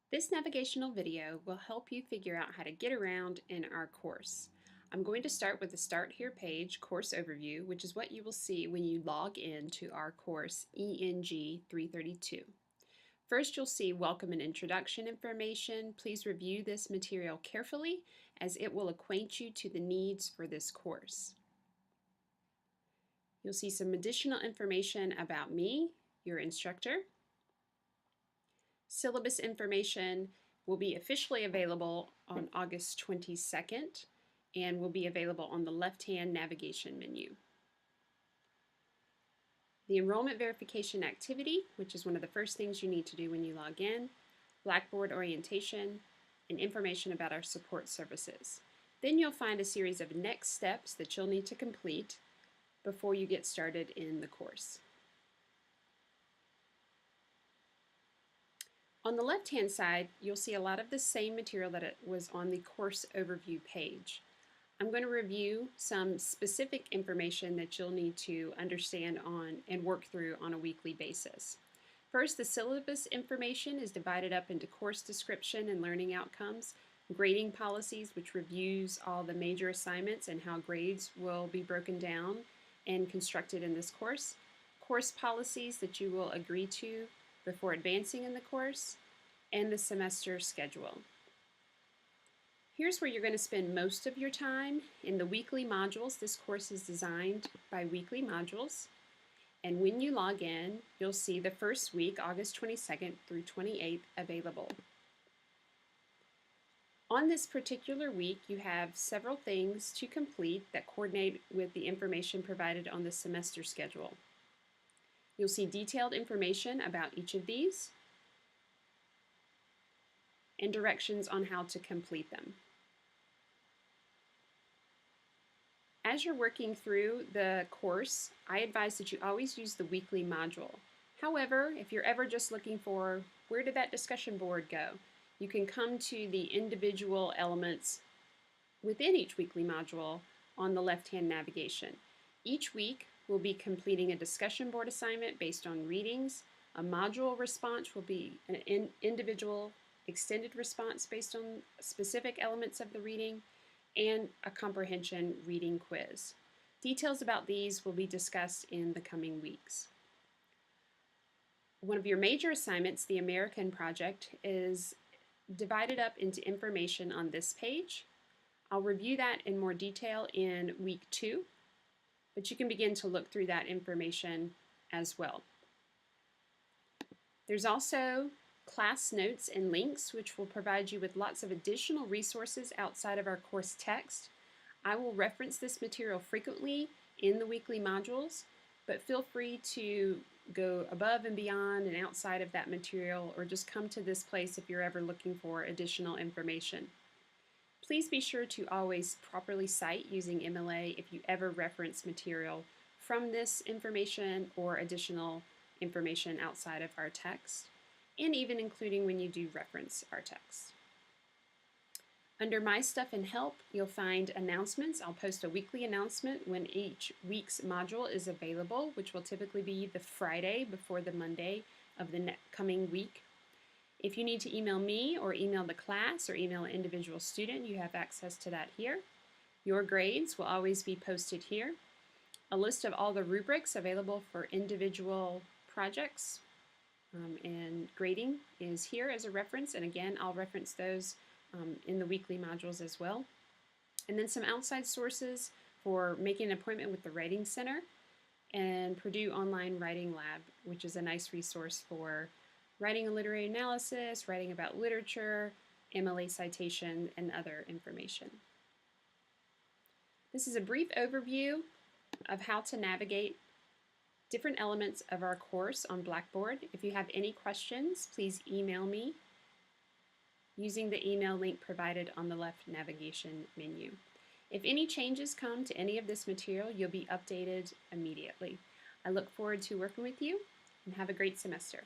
This navigational video will help you figure out how to get around in our course. I'm going to start with the Start Here page, Course Overview, which is what you will see when you log in to our course ENG 332. First, you'll see Welcome and Introduction information. Please review this material carefully as it will acquaint you to the needs for this course. You'll see some additional information about me, your instructor. Syllabus information will be officially available on August 22nd and will be available on the left-hand navigation menu. The enrollment verification activity, which is one of the first things you need to do when you log in, Blackboard orientation, and information about our support services. Then you'll find a series of next steps that you'll need to complete before you get started in the course. On the left-hand side, you'll see a lot of the same material that it was on the course overview page. I'm going to review some specific information that you'll need to understand on and work through on a weekly basis. First, the syllabus information is divided up into course description and learning outcomes, grading policies, which reviews all the major assignments and how grades will be broken down and constructed in this course policies that you will agree to before advancing in the course, and the semester schedule. Here's where you're going to spend most of your time in the weekly modules. This course is designed by weekly modules, and when you log in, you'll see the first week, August 22nd through 28th, available. On this particular week, you have several things to complete that coordinate with the information provided on the semester schedule. You'll see detailed information about each of these and directions on how to complete them. As you're working through the course, I advise that you always use the weekly module. However, if you're ever just looking for where did that discussion board go, you can come to the individual elements within each weekly module on the left-hand navigation. Each week, we'll be completing a discussion board assignment based on readings. A module response will be an individual extended response based on specific elements of the reading, and a comprehension reading quiz. Details about these will be discussed in the coming weeks. One of your major assignments, the American Project, is divided up into information on this page. I'll review that in more detail in week 2. But you can begin to look through that information as well. There's also class notes and links, which will provide you with lots of additional resources outside of our course text. I will reference this material frequently in the weekly modules, but feel free to go above and beyond and outside of that material, or just come to this place if you're ever looking for additional information. Please be sure to always properly cite using MLA if you ever reference material from this information or additional information outside of our text, and even including when you do reference our text. Under My Stuff and Help, you'll find announcements. I'll post a weekly announcement when each week's module is available, which will typically be the Friday before the Monday of the coming week. If you need to email me or email the class or email an individual student, you have access to that here. Your grades will always be posted here. A list of all the rubrics available for individual projects and grading is here as a reference, and again, I'll reference those in the weekly modules as well. And then some outside sources for making an appointment with the Writing Center and Purdue Online Writing Lab, which is a nice resource for writing a literary analysis, writing about literature, MLA citation, and other information. This is a brief overview of how to navigate different elements of our course on Blackboard. If you have any questions, please email me using the email link provided on the left navigation menu. If any changes come to any of this material, you'll be updated immediately. I look forward to working with you, and have a great semester.